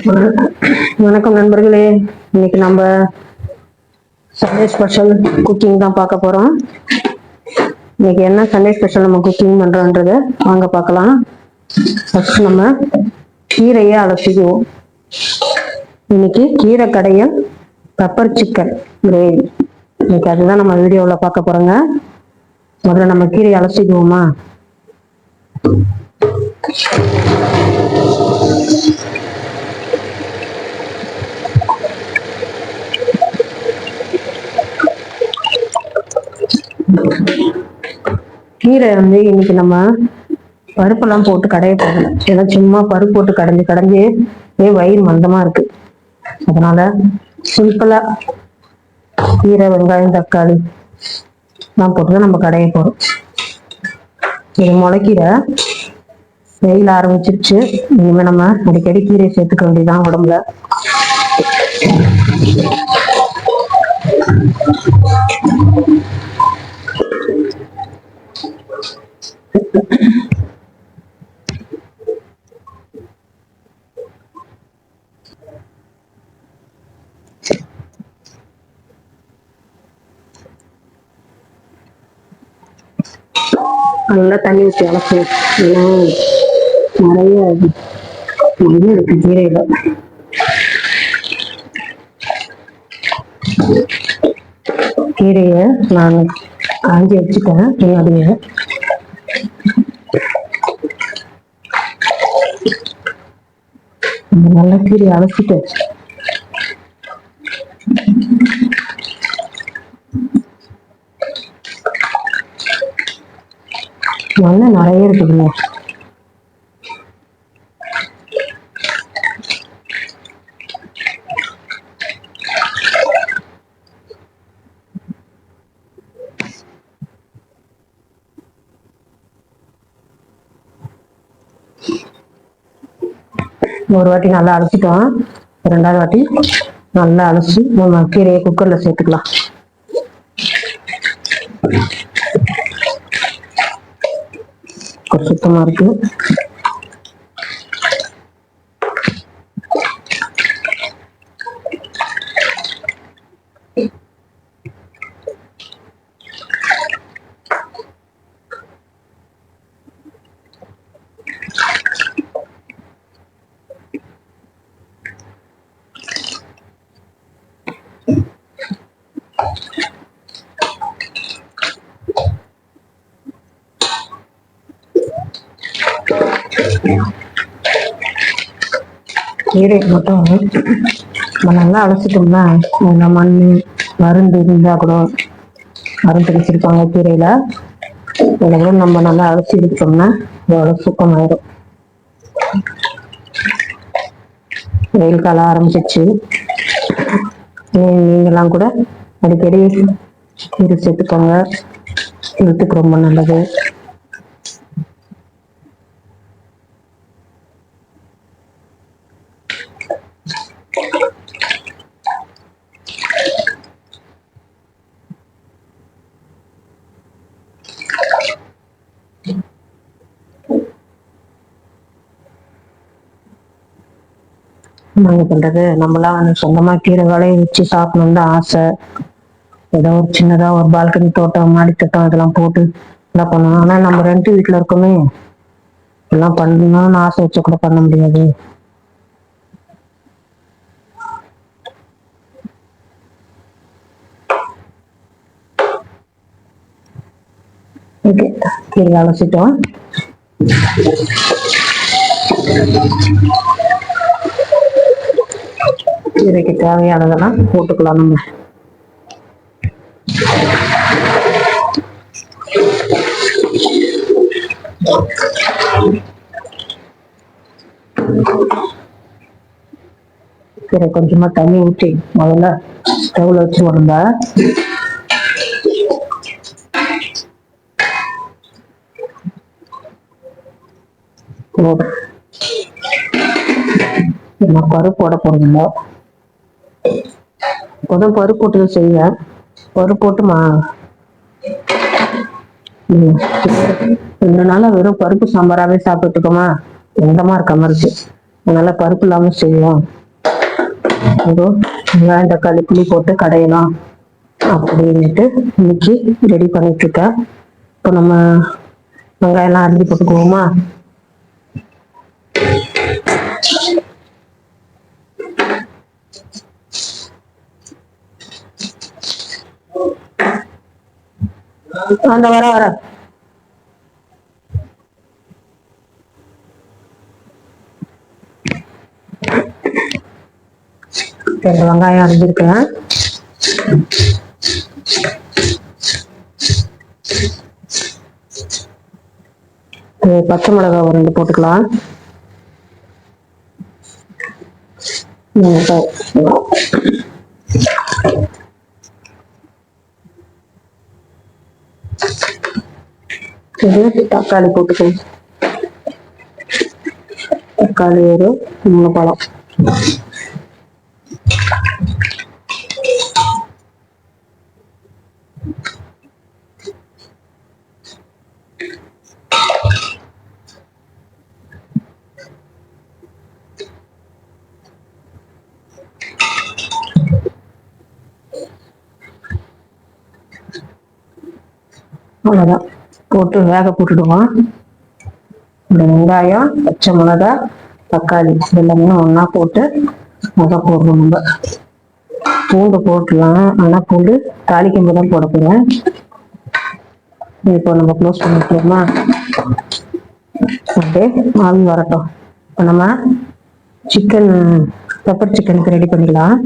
வணக்கம் நண்பர்களே. இன்னைக்கு நம்ம சண்டே ஸ்பெஷல் குக்கிங் தான் பார்க்க போறோம். இன்னைக்கு என்ன சண்டே ஸ்பெஷல் நம்ம குக்கிங் பண்றோன்றத வாங்க பார்க்கலாம். ஃபர்ஸ்ட் நம்ம கீரையை அலசிக்குவோம். இன்னைக்கு கீரை கடையல் பெப்பர் சிக்கன் கிரேவி. இன்னைக்கு அதுதான் நம்ம வீடியோவில் பார்க்க போறோங்க. முதல்ல நம்ம கீரையை அலசிக்குவோமா. கீரை இன்னைக்கு நம்ம பருப்பெல்லாம் போட்டு கடைய போகணும். ஏன்னா சும்மா பருப்பு போட்டு கடைஞ்சு வயிறு மந்தமா இருக்கு. அதனால சிம்பிளா கீரை, வெங்காயம், தக்காளி எல்லாம் போட்டுதான் நம்ம கடைய போறோம். இது முளைக்கீரை வெயில் ஆரம்பிச்சிருச்சு. இனிமே நம்ம அடிக்கடி கீரையை சேர்த்துக்க வேண்டியதான் உடம்புல. நல்லா தண்ணி ஊற்றி அலசு. நிறைய மண் இருக்கு கீரையில. கீரைய நான் காஞ்சி வச்சுட்டேன். பின்னாடியே நல்லா கீரையை அலசிட்டு நல்லா நிறைய இருக்குதுங்க. ஒரு வாட்டி நல்லா அலசிட்டோம். ரெண்டாவது வாட்டி நல்லா அலசி நம்ம கீரையை குக்கர்ல சேர்த்துக்கலாம். சுத்தமா இருக்கு. கீரை மட்டும் நம்ம நல்லா அலசிட்டோம்னா இந்த மண் மருந்து இருந்தா கூட மருந்து வச்சிருப்பாங்க கீரையில. இதில் கூட நம்ம நல்லா அலசி எடுத்தோம்னா எவ்வளோ சுத்தமாயிடும். வெயில் காலம் ஆரம்பிச்சிச்சு. நீங்கெல்லாம் கூட அடிக்கடி கீரை சேர்த்துக்கோங்க. ஹெல்த்துக்கு ரொம்ப நல்லது. நாங்க பண்றது நம்மளாம் சொந்தமா கீரை வேலையை வச்சு சாப்பிடணும்னு தான் ஆசை. ஏதோ ஒரு சின்னதா ஒரு பால்கனி தோட்டம், மாடி தோட்டம் இதெல்லாம் போட்டு எல்லாம் பண்ணணும். ஆனா நம்ம ரெண்டு வீட்டுல இருக்கோமே, எல்லாம் பண்ணணும்னு ஆசை வச்சு கூட பண்ண முடியாது. கீரை அலசிட்டோம். கீரைக்கு தேவையானதெல்லாம் போட்டுக்கலாம். நம்ம கீரை கொஞ்சமா தண்ணி ஊற்றி முதல்ல ஸ்டவ்ல வச்சு உடம்ப பருப்பு போட போறீங்க. இப்போதான் பருப்பு போட்டு செய்வேன். பருப்பு போட்டுமா 2 நாளா வெறும் பருப்பு சாம்பாராவே சாப்பிட்டுக்கோமா, எந்தமா இருக்க மாதிரி இருக்கு. அதனால பருப்பு இல்லாம செய்வோம். ஏதோ வெங்காயம் தக்காளி புளி போட்டு கடையலாம் அப்படின்னுட்டு இன்னைக்கு ரெடி பண்ணிட்டு இருக்கேன். இப்போ நம்ம வெங்காயம்லாம் அரிஞ்சு போட்டுக்குவோமா? அந்த வர ரெண்டு வெங்காயம் அரிஞ்சிருக்கேன். பச்சை மிளகாய் ஒரு ரெண்டு போட்டுக்கலாம். இது தக்காளி போட்டுக்கலாம். தக்காளி ஒரு 3 பழம். அவ்வளோதான், போட்டு வேக போட்டுடுவோம். இந்த வெங்காயம் பச்சை மிளகா தக்காளி எல்லாமே ஒன்றா போட்டு வேக போடுறோம். நம்ம பூண்டு போட்டுலாம், ஆனால் பூண்டு தாளிக்கும் போது தான் போட போகிறேன். இப்போ நம்ம க்ளோஸ் பண்ணிக்கலாமா? அப்படியே ஆவி வரட்டும். இப்போ நம்ம சிக்கன் பெப்பர் சிக்கனுக்கு ரெடி பண்ணிக்கலாம்.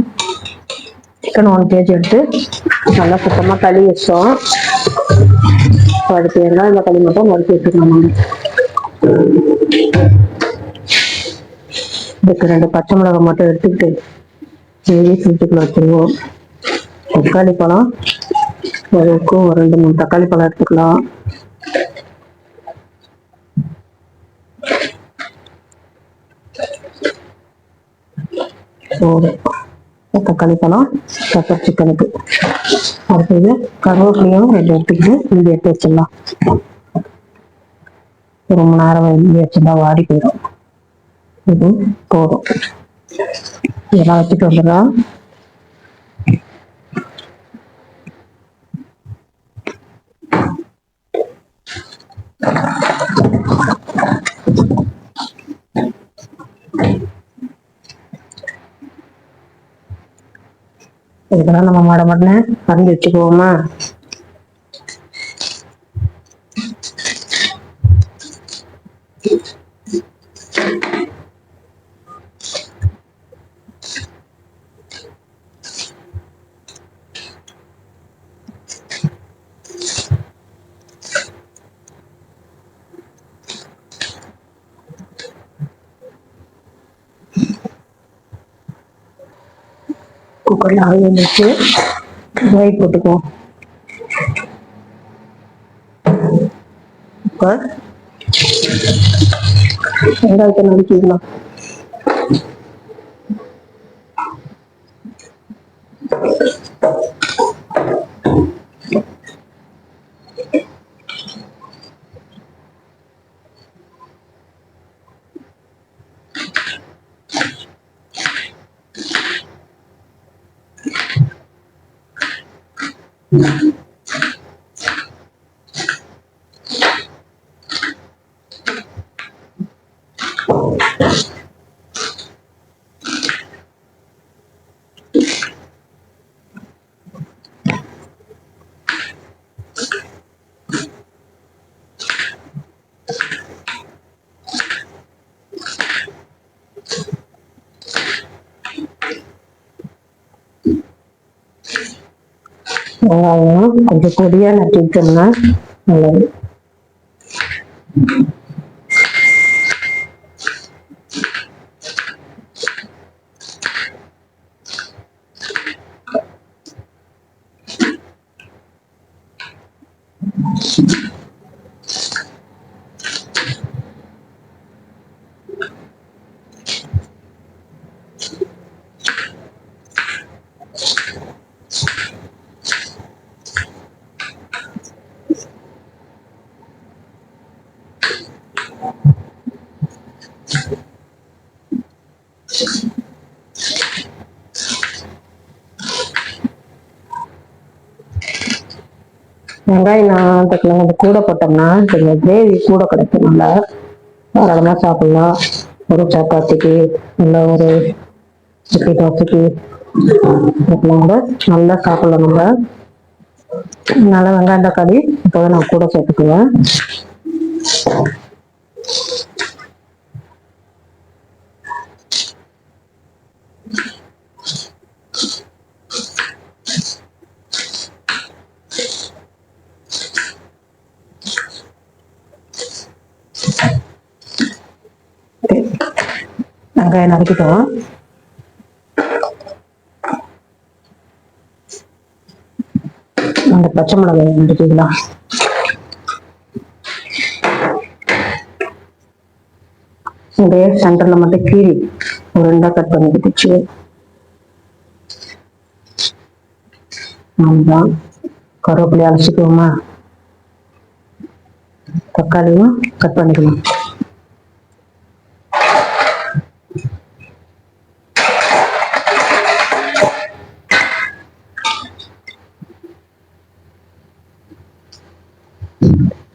சிக்கன் 1 kg எடுத்து நல்லா சுத்தமாக கழுவி வச்சோம். அடுத்து வெங்காயம் தக்காளி மட்டும் வறுத்து வச்சுக்கலாம். இதுக்கு 2 பச்சை மிளகாய் மட்டும் எடுத்துக்கிட்டு ஃப்ரிட்ஜுக்குள்ள வச்சுருவோம். தக்காளி பழம் அதுக்கும் ஒரு 2-3 தக்காளி பழம் எடுத்துக்கலாம். தக்காளி பழம் பெப்பர் சிக்கனுக்கு. அடுத்தது கருவேப்பிலையும் 2 எடுத்துக்கிட்டு இது எடுத்து வச்சிடலாம். ரொம்ப நேரம் வச்சிருந்தா வாடி போயிடும். இது போதும். இதெல்லாம் வச்சுட்டு வந்துடலாம். இதெல்லாம் நம்ம மடமடன்னு அரிஞ்சு வச்சுக்குவோமா? குக்கரில் ஆயில் வச்சு வெயிட் போட்டுக்குவோம். இப்போ வெங்காயத்தை நறுக்கிடலாம். வெங்காயம் கொஞ்சம் பொடியா நட்டிட்டோம்னா நல்லது. வெங்காயம் நான் கொஞ்சம் கூட போட்டோம்னா கொஞ்சம் கிரேவி கூட கிடைக்கும், நல்லா தாராளமாக சாப்பிடலாம். ஒரு சப்பாத்திக்கு இல்லை ஒரு இட்லி தோசைக்கு கூட நல்லா சாப்பிடலாம் நம்ம. அதனால வெங்காயம் தக்காளி இப்போ நான் கூட சேர்த்துக்குவேன். வெங்காயம் நறுக்கிட்டோம். அந்த பச்சை மிளகாய் நறுக்கிக்கலாம். அப்படியே சென்டர்ல மட்டும் கீரி ஒரு ரெண்டா கட் பண்ணிக்கிட்டுச்சு. அதுதான் கருவேப்பிலையை அரைச்சிக்குவோமா, தக்காளியும் கட் பண்ணிக்கலாம்.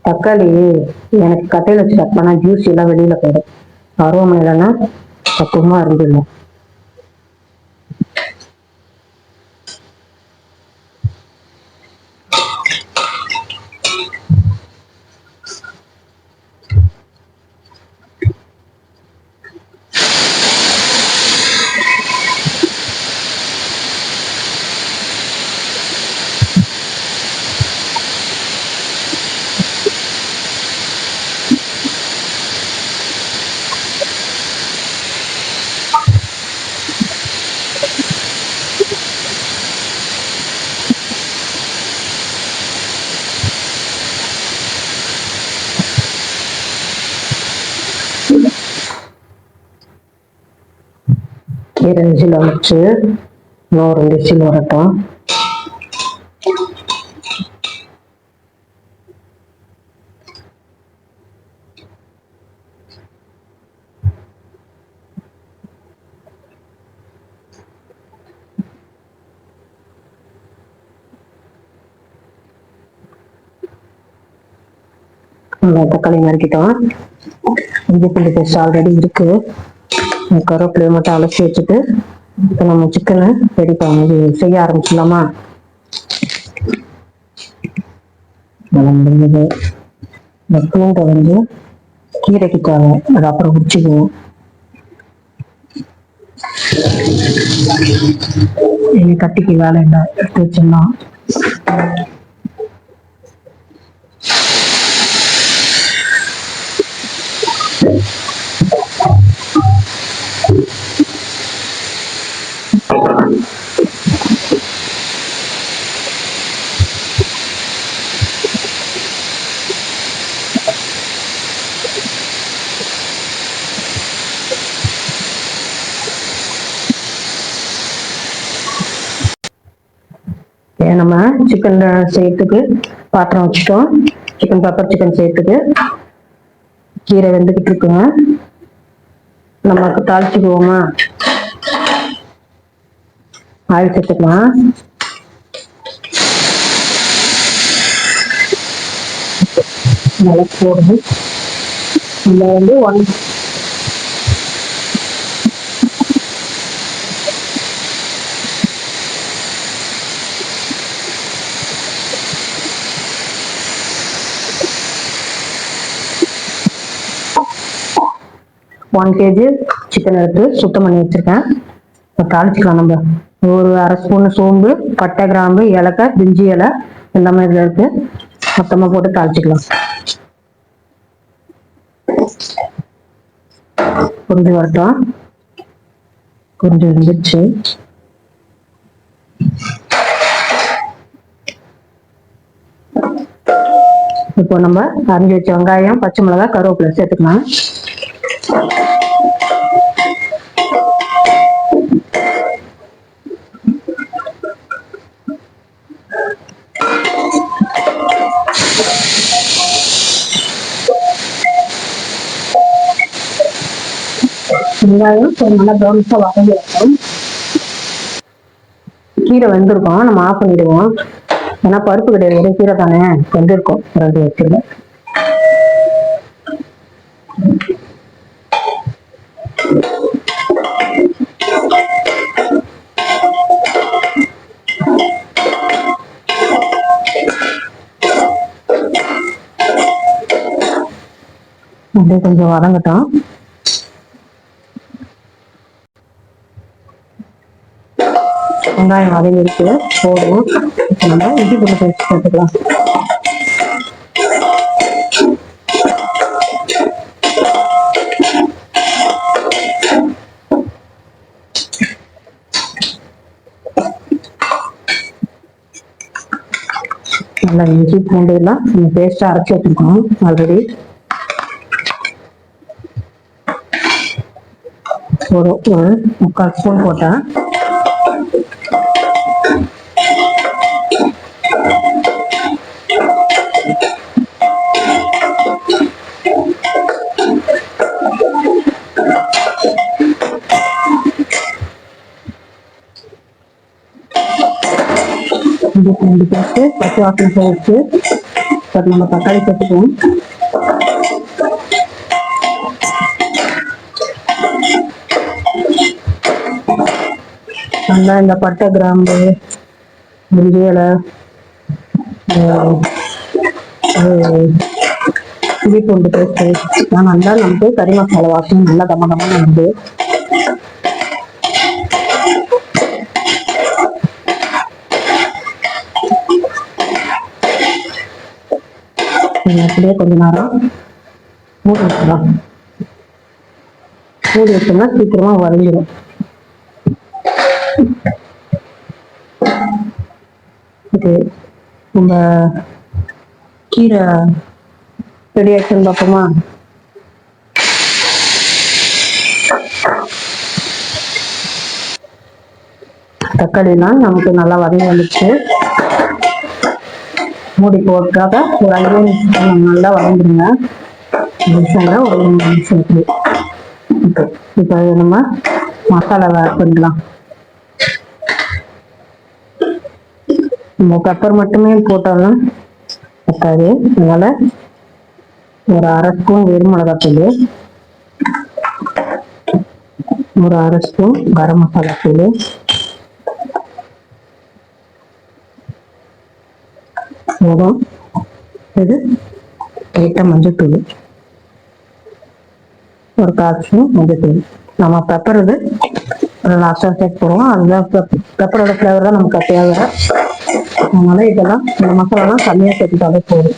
தக்காளி எனக்கு கட்டையில வச்சு கட் பண்ணா ஜூஸ் எல்லாம் வெளியில போயிடும். அருவமனையிலன்னா பக்குவமா இருந்துடணும். கீரை விசில் வச்சு இன்னும் 2 விசில் வரட்டும். தக்காளி நறுக்கிட்டோம். இஞ்சி பூண்டு பேஸ்ட் ஆல்ரெடி இருக்கு. கருவேப்பிலையை மட்டும் அலசி வச்சுட்டு இப்போ நம்ம சிக்கனை ரெடி பண்ணி செய்ய ஆரம்பிச்சிடலாமா. இந்த பூண்டை கீரைக்கு தேவை, அது அப்புறம் உரிச்சுக்குவோம். இனி கட்டிக்கு வேலை இல்லை, எடுத்து வச்சிடலாம். நம்ம சிக்கன் செய்யறதுக்கு பாத்திரம் வச்சுட்டோம். சிக்கன் பெப்பர் சிக்கன் செய்யறதுக்கு கீரை வெந்துக்கிட்டு இருக்குங்க. நமக்கு தாளிச்சுக்குவோமா, ஆயில் சேர்த்துக்கலாம். நல்லா போடுது. இதில் 1 kg சிக்கன் எடுத்து சுத்தம் பண்ணி வச்சிருக்கேன். இப்போ தாளிச்சுக்கலாம். நம்ம ஒரு 1/2 ஸ்பூன் சோம்பு, பட்டை, கிராம்பு, ஏலக்காய், பிரிஞ்சி இலை எல்லாமே இதில் இருக்கு. மொத்தமாக போட்டு தாளிச்சுக்கலாம். கொஞ்சம் வரட்டும். கொஞ்சம் இருந்துச்சு. இப்போ நம்ம அரிஞ்சு வச்ச வெங்காயம், பச்சை மிளகாய், கருவேப்பிலை சேர்த்துக்கலாம். வெங்காயம் நல்லா ப்ரௌனிஷா வதங்கி இருக்கும். கீரை வெந்திருக்கும், நம்ம ஆஃப் பண்ணிடுவோம். ஏன்னா பருப்பு கிடையாது, வெறும் கீரை தானே வெந்திருக்கும். ரெண்டு வச்சுருங்க. அப்படியே கொஞ்சம் வதங்கட்டும். வெங்காயம் வதங்கிருக்கு போதும். நம்ம இஞ்சி பூண்டு பேஸ்ட் சேர்த்துக்கலாம். நல்லா இஞ்சி பூண்டு எல்லாம் பேஸ்டா அரைச்சி வச்சிருக்கோம் ஆல்ரெடி. ஒரு 3/4 ஸ்பூன் போட்டேன். இஞ்சி பூண்டு பேஸ்ட் பச்சை வாசனை போயிடுச்சு. இப்போ நம்ம தக்காளி சேர்த்துக்குவோம். நல்லா இந்த பட்டை கிராம்பு முந்திரி இலை இஞ்சி பூண்டு பேஸ்ட் நல்லா நமக்கு கறி மசாலா வாசனை நல்லா கமகமாக வந்து அப்படியே கொஞ்ச நேரம் மூடி வச்சிடலாம். மூடி வச்சோம்னா சீக்கிரமா வதங்கிடும். இது நம்ம கீரை ரெடி ஆச்சுன்னு பார்ப்போமா? தக்காளிலாம் நமக்கு நல்லா வதங்கி வந்துச்சு. மூடி போட்டாக்க ஒரு 5 நிமிஷம் நல்லா வதங்கிடுங்க. நிமிஷம்ல ஒரு 3 நிமிஷத்துக்கு. இப்போ நம்ம மசாலாவை ஆட் பண்ணிக்கலாம். நம்ம பெப்பர் மட்டுமே போட்டாலும் பத்தாது, அதனால ஒரு 1/2 ஸ்பூன் வெறும் மிளகாத்தூள், ஒரு 1/2 ஸ்பூன் கரம் மசாலா தூள், போதும். இது லைட்டாக மஞ்சத்தூள், ஒரு 1/4 ஸ்பூன் மஞ்சத்தூள். நம்ம பெப்பர் இது லாஸ்டாக சேர்த்து போடுவோம். அதுதான் பெப்பரோட ஃப்ளேவர் தான் நமக்கு தேவை. அதனால இதெல்லாம் இந்த மசாலாலாம் கம்மியாக சேர்த்துட்டாலே போதும்.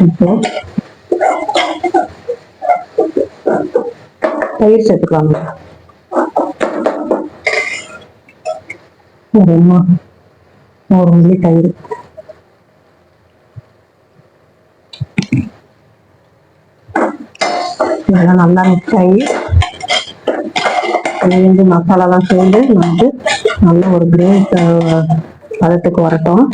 இப்போ தயிர் சேர்த்துக்கலாங்க. ஒரு மில்லி தயிர். இதெல்லாம் நல்லா மிக்ஸ் ஆகி சேர்ந்து மசாலாலாம் சேர்ந்து வந்து நல்ல ஒரு கிரேவி பதத்துக்கு வரட்டும்.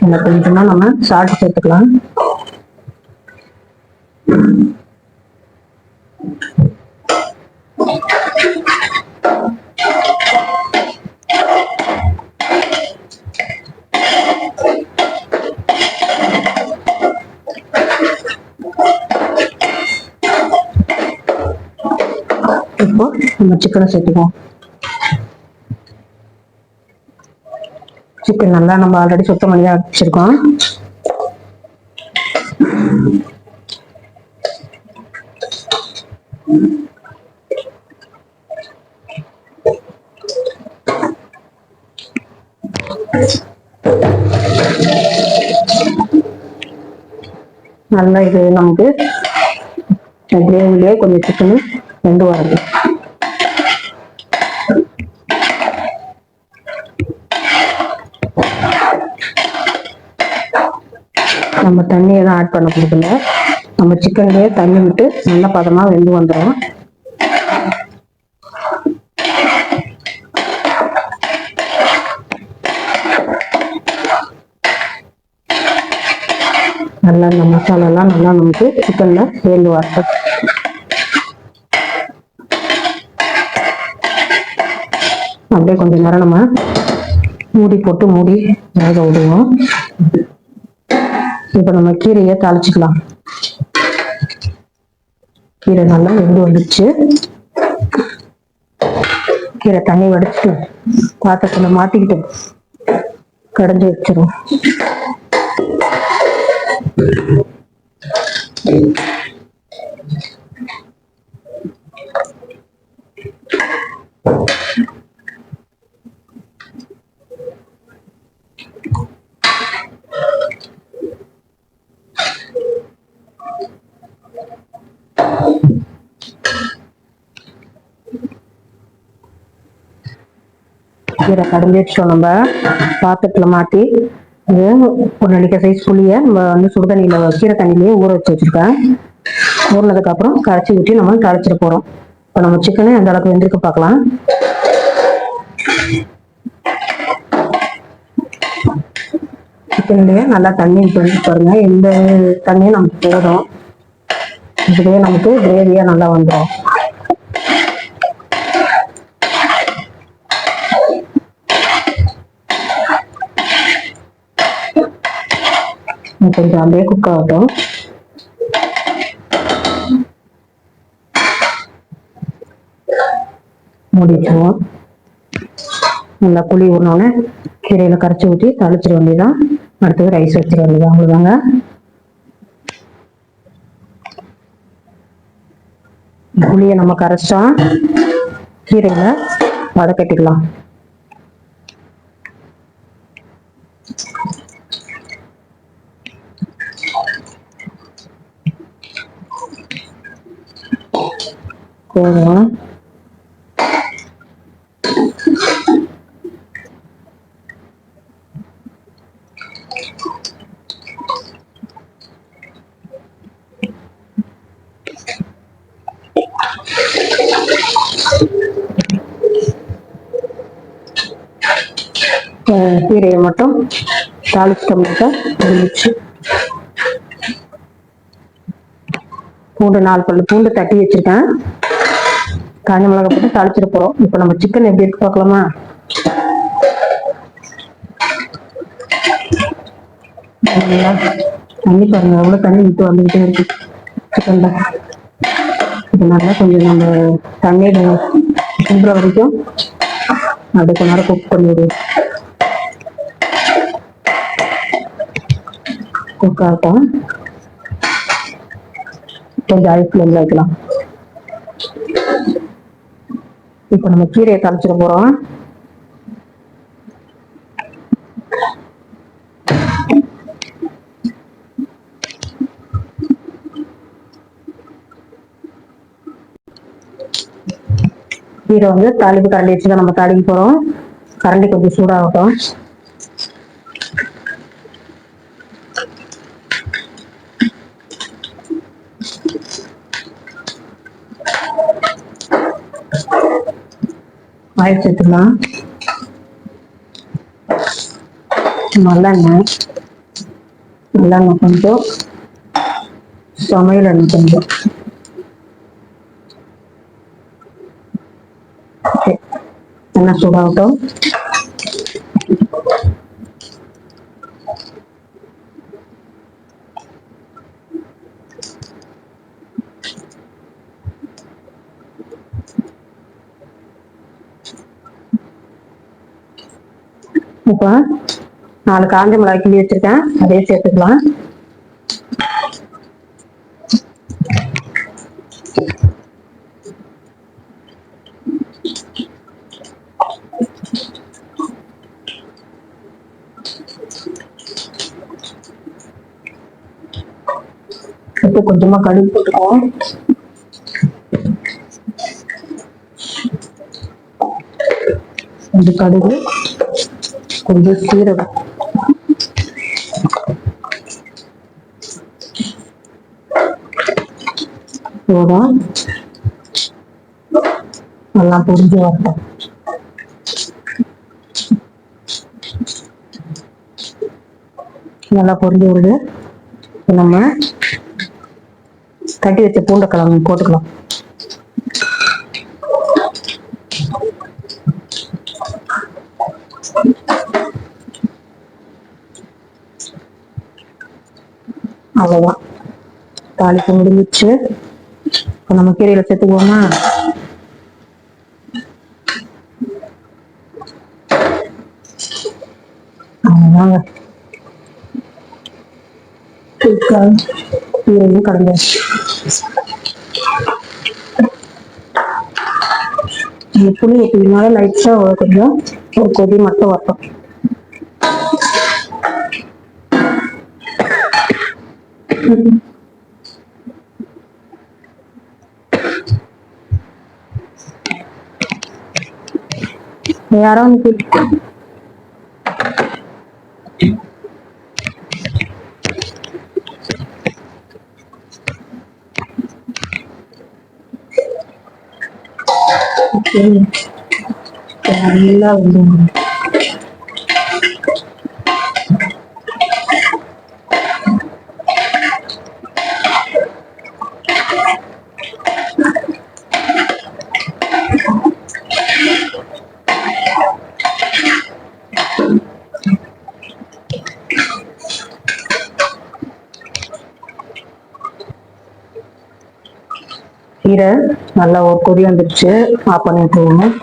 இதில் கொஞ்சமா நம்ம சால்ட் சேர்த்துக்கலாம். இப்போ நம்ம சிக்கனை சேர்த்துக்குவோம். சிக்கன் நல்லா நம்ம ஆல்ரெடி சுத்தம் பண்ணி வச்சிருக்கோம். நல்லா இது நமக்கு கிரேவிலே கொஞ்சம் சிக்கன் வெந்து வருது. நம்ம தண்ணி எதுவும் ஆட் பண்ண கொடுக்கல. நம்ம சிக்கன்லயே தண்ணி விட்டு நல்ல பதமா வெந்து வந்துடும். நல்லா இந்த மசாலாலாம் நல்லா நமக்கு சிக்கன்ல சேர்ந்து வரட்டும். அப்படியே கொஞ்சம் நேரம் நம்ம மூடி போட்டு மூடி வேக விடுவோம். இப்ப நம்ம கீரையை தாளிச்சுக்கலாம். கீரை நல்லா வெந்து வந்துடுச்சு. கீரை தண்ணி வடிச்சுட்டு பாத்திரத்துல மாத்திக்கிட்டு கடைஞ்சி வச்சிரும். கீரை கடைஞ்சி வச்சிட்டோம். நம்ம பாத்திரத்துல மாத்தி ஒரு நெல்லிக்காய் சைஸ் புளிய நம்ம வந்து சுடுதண்ணியில கீரை தண்ணியிலேயே ஊற வச்சு வச்சிருக்கேன். ஊறினதுக்கு அப்புறம் கரைச்சி ஊற்றி நம்ம தாளிச்சிட போறோம். இப்போ நம்ம சிக்கனை அந்த அளவுக்கு வெந்திருக்கு பார்க்கலாம். சிக்கன்லயே நல்லா தண்ணி வந்து பாருங்க, இந்த தண்ணியும் நமக்கு போதும். இதுலயே நமக்கு கிரேவியா நல்லா வந்துடும். கொஞ்சம் அப்படியே குக் ஆகட்டும். மூடிடுவோம். நல்லா புளி ஊறினோடனே கீரையில கரைச்சி ஊற்றி தளிச்சிட வேண்டியதான். அடுத்தது ரைஸ் வச்சிட வேண்டியதான். அவ்வளோதாங்க. புளியை நம்ம கரைச்சா கீரையில வதக்கட்டிக்கலாம். போதும். கீரையை மட்டும் தாளிச்சிட்டோம்னாக்கா முடிஞ்சிச்சு. பூண்டு 4 பல்லு பூண்டு தட்டி வச்சிருக்கேன். காஞ்ச மிளகாய் போட்டு தாளிச்சிட போறோம். இப்போ நம்ம சிக்கன் எப்படி இருக்கு பார்க்கலாமா? தண்ணி பாருங்க, எவ்வளவு தண்ணி விட்டு வந்துகிட்டே இருக்கு சிக்கன்ல. இது நல்லா கொஞ்சம் நம்ம தண்ணீர் சுண்டுற வரைக்கும் அப்படியே கொஞ்ச நேரம் குக் பண்ணிவிடுவோம். குக் ஆகட்டும். கொஞ்சம் ஹை ஃப்ளேம்ல வைக்கலாம். இப்போ நம்ம கீரையை தாளிச்சிட போறோம். கீரை வந்து தாளிப்பு கரண்டி வச்சுதான் நம்ம தாளிக்க போறோம். கரண்டி கொஞ்சம் சூடாகட்டும். ஆயில் சேர்த்துக்கலாம். நல்லெண்ணெய் கொஞ்சம், சமையல் எண்ணெய் கொஞ்சம். எண்ணெய் சூடாகட்டும். இப்போ 4 காஞ்ச மிளகாய் கிள்ளி வச்சிருக்கேன், அதே சேர்த்துக்கலாம். இப்போ கொஞ்சமா கடுகு போட்டுக்குவோம். கொஞ்சம் கடுகு, கொஞ்சம் சீரகம், நல்லா பொரிஞ்சு வரட்டும். நல்லா பொரிஞ்சு வருது. நம்ம தட்டி வச்ச பூண்டை கிழங்கு போட்டுக்கலாம். அவ்வளவுதான், தாளிப்பு முடிஞ்சிச்சு. இப்ப நம்ம கீரையில சேர்த்துக்குவோமா? வாங்க, கீரையும் கடந்து புளி ஊற்றினால லைட்டா கொஞ்சம் ஒரு கொதி மட்டும் வரட்டும். யாரும் நல்லா வந்து கீரை நல்லா ஒரு கொதி வந்துருச்சு. ஆஃப் பண்ணி விட்டுருவோம்.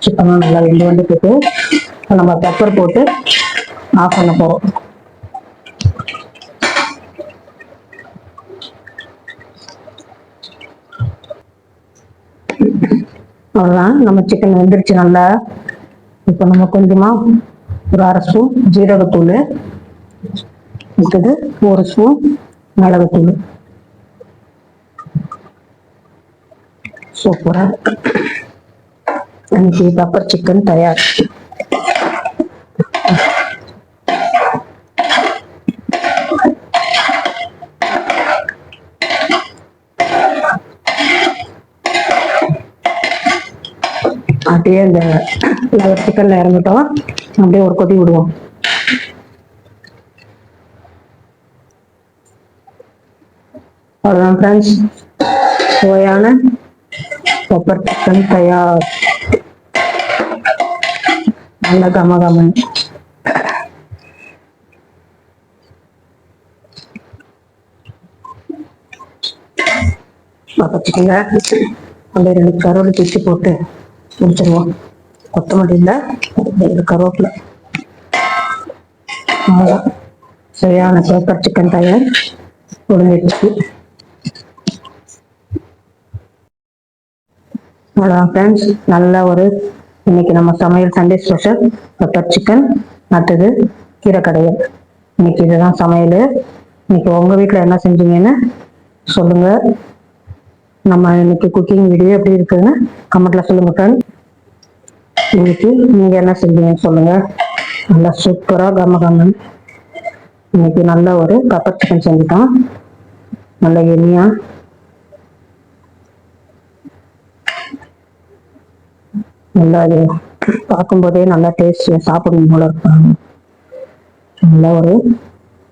சிக்கனும் நல்லா வெந்து வந்துட்டு நம்ம பெப்பர் போட்டு ஆஃப் பண்ண போறோம். அவ்வளவுதான், நம்ம சிக்கன் வெந்துருச்சு நல்லா. இப்போ நம்ம கொஞ்சமா ஒரு 1/2 ஸ்பூன் ஜீரகத்தூள், அடுத்தது 1 ஸ்பூன் மிளகுத்தூள். சூப்பரா இன்னைக்கு பெப்பர் சிக்கன் தயார். அப்படியே அந்த சிக்கன்ல இறங்கிட்டோம், அப்படியே ஒரு கொதி விடுவோம். அவ்வளவுதான் ஃப்ரெண்ட்ஸ், சுவையான பெப்பர் சிக்கன் தயார். நல்ல கமகமன். பெப்பர் சிக்கன்ல அப்படியே 2 கருவேப்பிலை பிச்சு போட்டு முடிச்சிருவோம். கொத்தமல்லி இல்லை, 2 கருவேப்பிலை. சரியான பெப்பர் சிக்கன் தயார். முடிஞ்சிடுச்சு. அவ்வளோதான் ஃப்ரெண்ட்ஸ், நல்ல ஒரு இன்னைக்கு நம்ம சமையல் சண்டே ஸ்பெஷல் பெப்பர் சிக்கன், அடுத்தது கீரை கடையல். இன்னைக்கு இதுதான் சமையல். இன்னைக்கு உங்க வீட்டில் என்ன செஞ்சீங்கன்னு சொல்லுங்க. நம்ம இன்னைக்கு குக்கிங் வீடியோ எப்படி இருக்குதுன்னு கமெண்ட்ல சொல்லுங்க ஃப்ரெண்ட். இன்னைக்கு நீங்க என்ன செஞ்சீங்கன்னு சொல்லுங்க. நல்லா சூப்பரா கமகமன். இன்னைக்கு நல்ல ஒரு பெப்பர் சிக்கன் செஞ்சுட்டோம், நல்ல எண்ணெயா. நல்லா அது பார்க்கும்போதே நல்லா டேஸ்ட், சாப்பிடணும் போல இருப்பாங்க. நல்ல ஒரு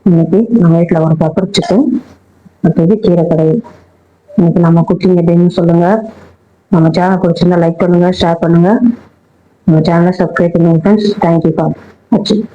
இன்னைக்கு நம்ம வீட்டில் ஒரு பெப்பர் சிக்கன், அடுத்தது கீரை கடையில். இன்னைக்கு நம்ம குக்கிங் எப்படின்னு சொல்லுங்க. நம்ம சேனல் பிடிச்சிருந்தா லைக் பண்ணுங்க, ஷேர் பண்ணுங்க. நம்ம சேனலை சப்ஸ்கிரைப் பண்ணுங்க ஃப்ரெண்ட்ஸ். தேங்க்யூ ஃபார் வாட்சிங்.